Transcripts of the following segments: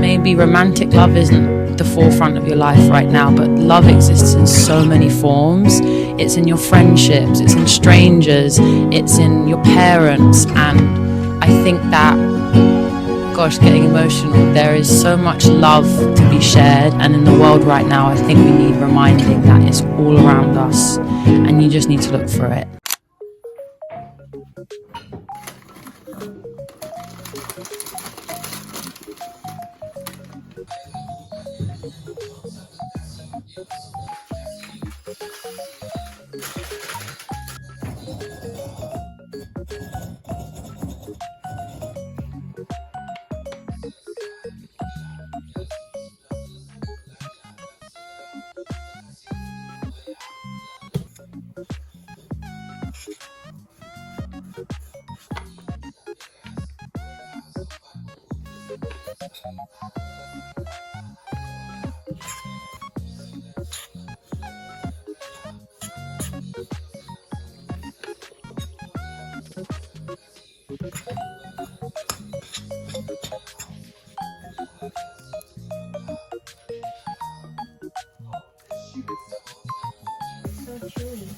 maybe romantic love isn't the forefront of your life right now, but love exists in so many forms. It's in your friendships, it's in strangers, it's in your parents. And I think that, gosh, getting emotional, there is so much love to be shared, and in the world right now I think we need reminding that it's all around us and you just need to look for it. So chewy.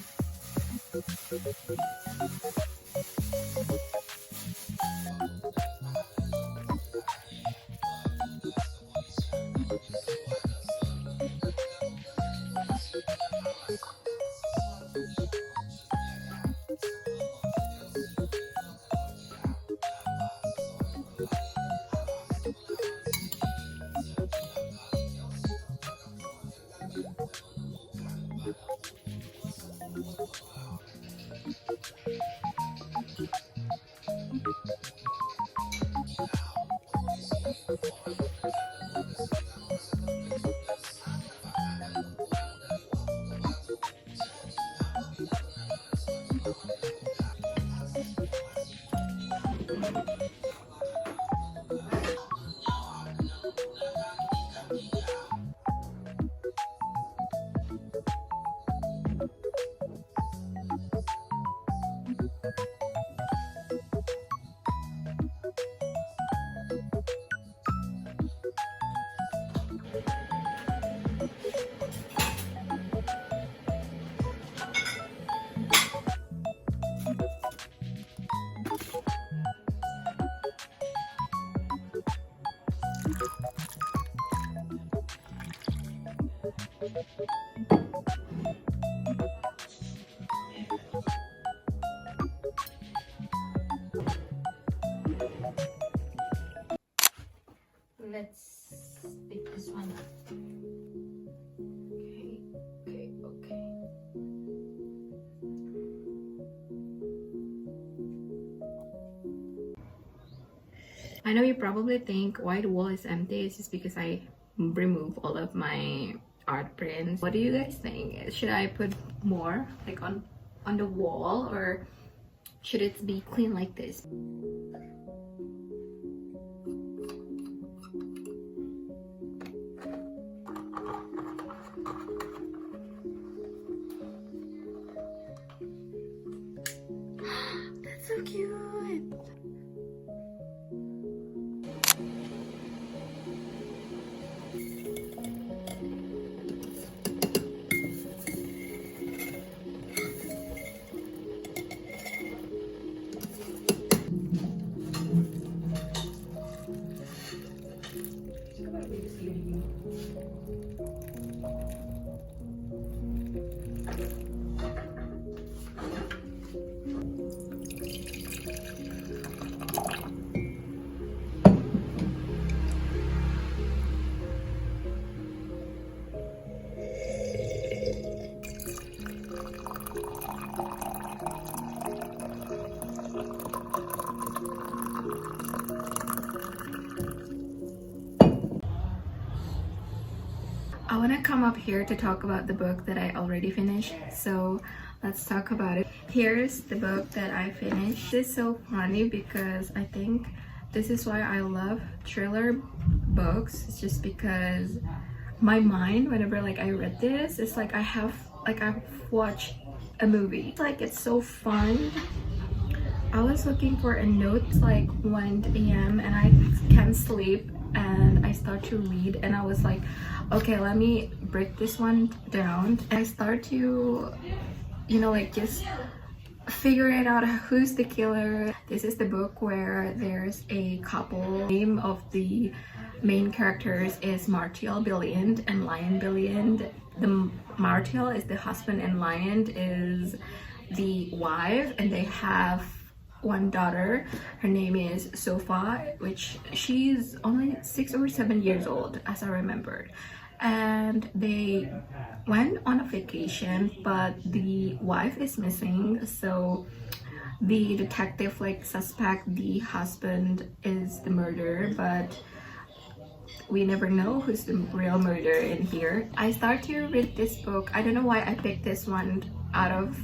Let's pick this one up. Okay. I know you probably think why the wall is empty. It's just because I remove all of my art prints. What do you guys think? Should I put more like on the wall, or should it be clean like this? That's so cute. I want to come up here to talk about the book that I already finished, so let's talk about it. Here's the book that I finished. It's so funny because I think this is why I love thriller books. It's just because my mind, whenever like I read this, it's like I've watched a movie. It's so fun. I was looking for a note like 1 a.m. and I can't sleep and I start to read, and I was like, okay, let me break this one down. And I start to, you know, like just figuring out who's the killer. This is the book where there's a couple. Name of the main characters is Martial Billiand and Lion Billiand. The Martial is the husband and Lion is the wife, and they have one daughter. Her name is Sofa, which she's only 6 or 7 years old, as I remembered. And they went on a vacation, but the wife is missing, so the detective like suspect the husband is the murderer, but we never know who's the real murderer in here. I start to read this book. I don't know why I picked this one out of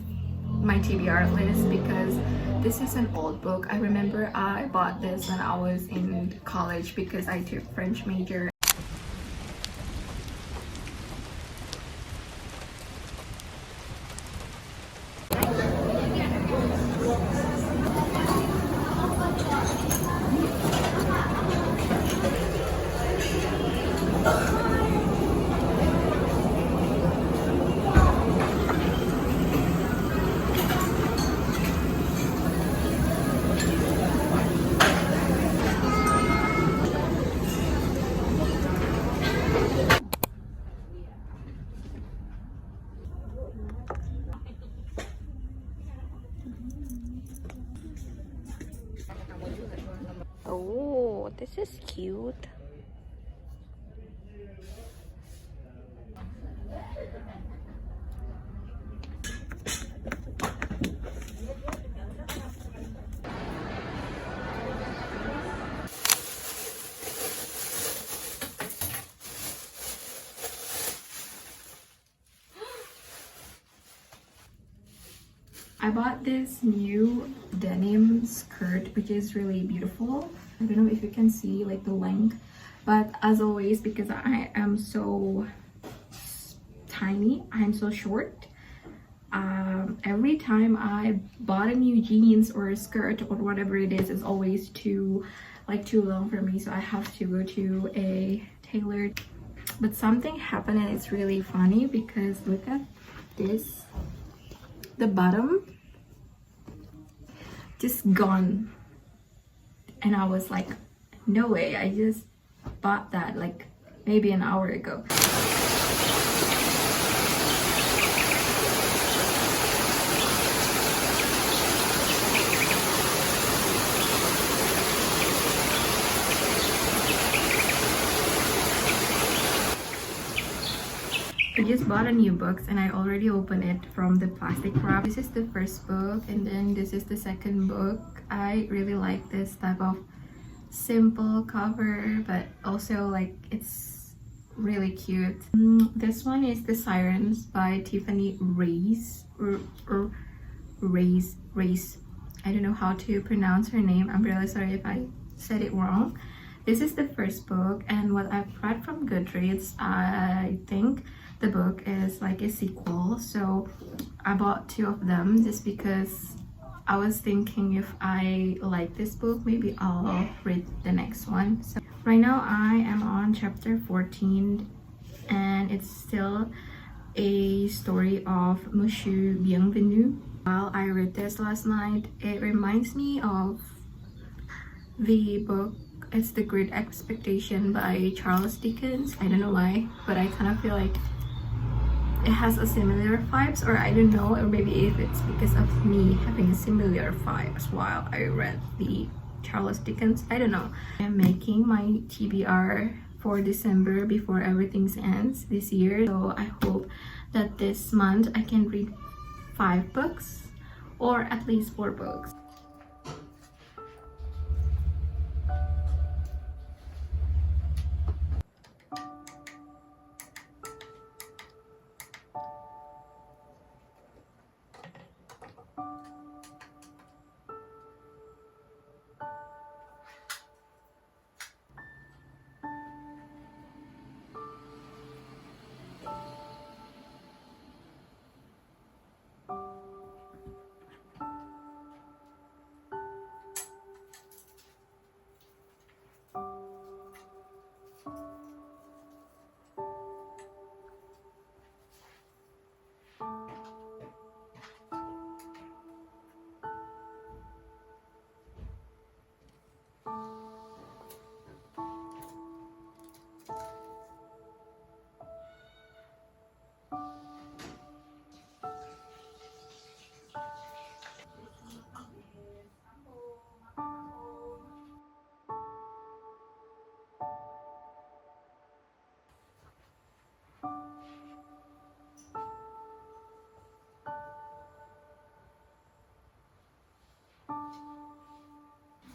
my TBR list, because this is an old book. I remember I bought this when I was in college because I took French major. Oh, this is cute. I bought this new denim skirt, which is really beautiful. I don't know if you can see like the length, but as always, because I am so tiny, I'm so short, every time I bought a new jeans or a skirt or whatever it is, it's always too long for me, so I have to go to a tailor. But something happened and it's really funny, because look at this, the bottom just gone, and I was like, no way, I just bought that like maybe an hour ago. I just bought a new book and I already opened it from the plastic wrap. This is the first book, and then this is the second book. I really like this type of simple cover, but also like it's really cute. This one is The Sirens by Tiffany Reisz. Reisz. I don't know how to pronounce her name. I'm really sorry if I said it wrong. This is the first book, and what I've read from Goodreads, I think the book is like a sequel, so I bought two of them just because I was thinking if I like this book, maybe I'll read the next one. So right now I am on chapter 14, and it's still a story of Monsieur Bienvenu. While I read this last night, it reminds me of the book, it's The Great Expectation by Charles Dickens. I don't know why, but I kind of feel like it has a similar vibes, or I don't know, or maybe if it's because of me having similar vibes while I read the Charles Dickens, I don't know. I'm making my TBR for December before everything ends this year, so I hope that this month I can read 5 books or at least 4 books.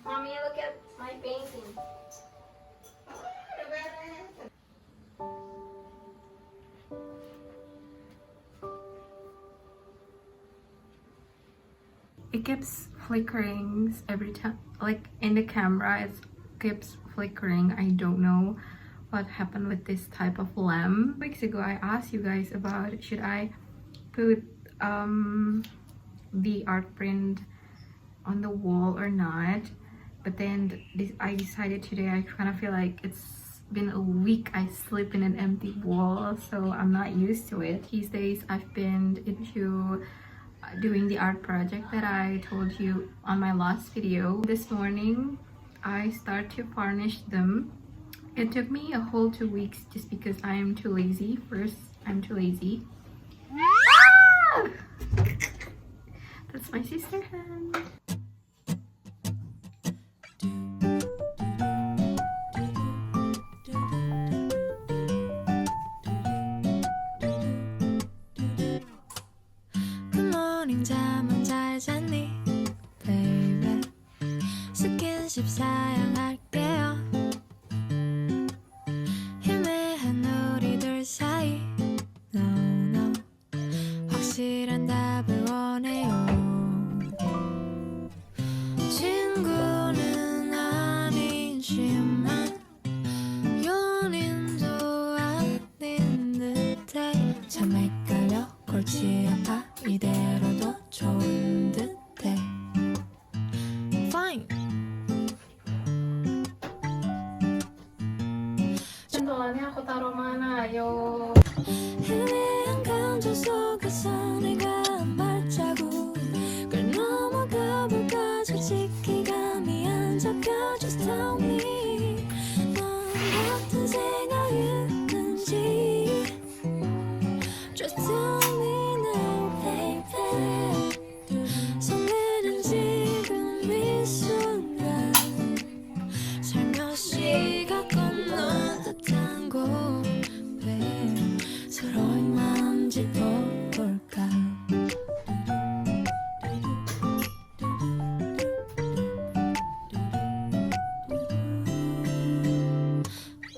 Mommy, look at my painting. It keeps flickering every time, like in the camera it keeps flickering. I don't know what happened with this type of lamp. Weeks ago I asked you guys about should I put the art print on the wall or not, but then I decided today. I kind of feel like it's been a week I sleep in an empty wall, so I'm not used to it. These days I've been into doing the art project that I told you on my last video. This morning I start to varnish them. It took me a whole 2 weeks just because I am too lazy. First, I'm too lazy. Ah! That's my sister hand. 잠은 잘 잤니, baby? 스킨십 사양할게요. 희미한 우리 둘 사이, no, no. 확실한 답을 원해요. 친구는 아니지만 연인도 아닌 듯해. 참 헷갈려 골치 아파 이대로도 좋은 듯해. Fine. Contohnya aku taruh mana? Ayo. 희미한 감정 속에서 내가 한 발자국 그걸 넘어가 볼까. 솔직히 감이 안 잡혀. Just tell me 넌 같은 생각 있는지. Just tell me now, baby. 설레는 지금 이 순간 살며시 건너 듯한 곳에 서로의 마음 짚어볼까.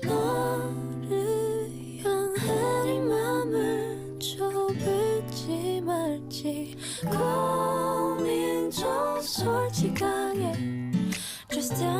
너를 향한 이 맘을 좁을지 말지 고민 좀 솔직하게. Just tell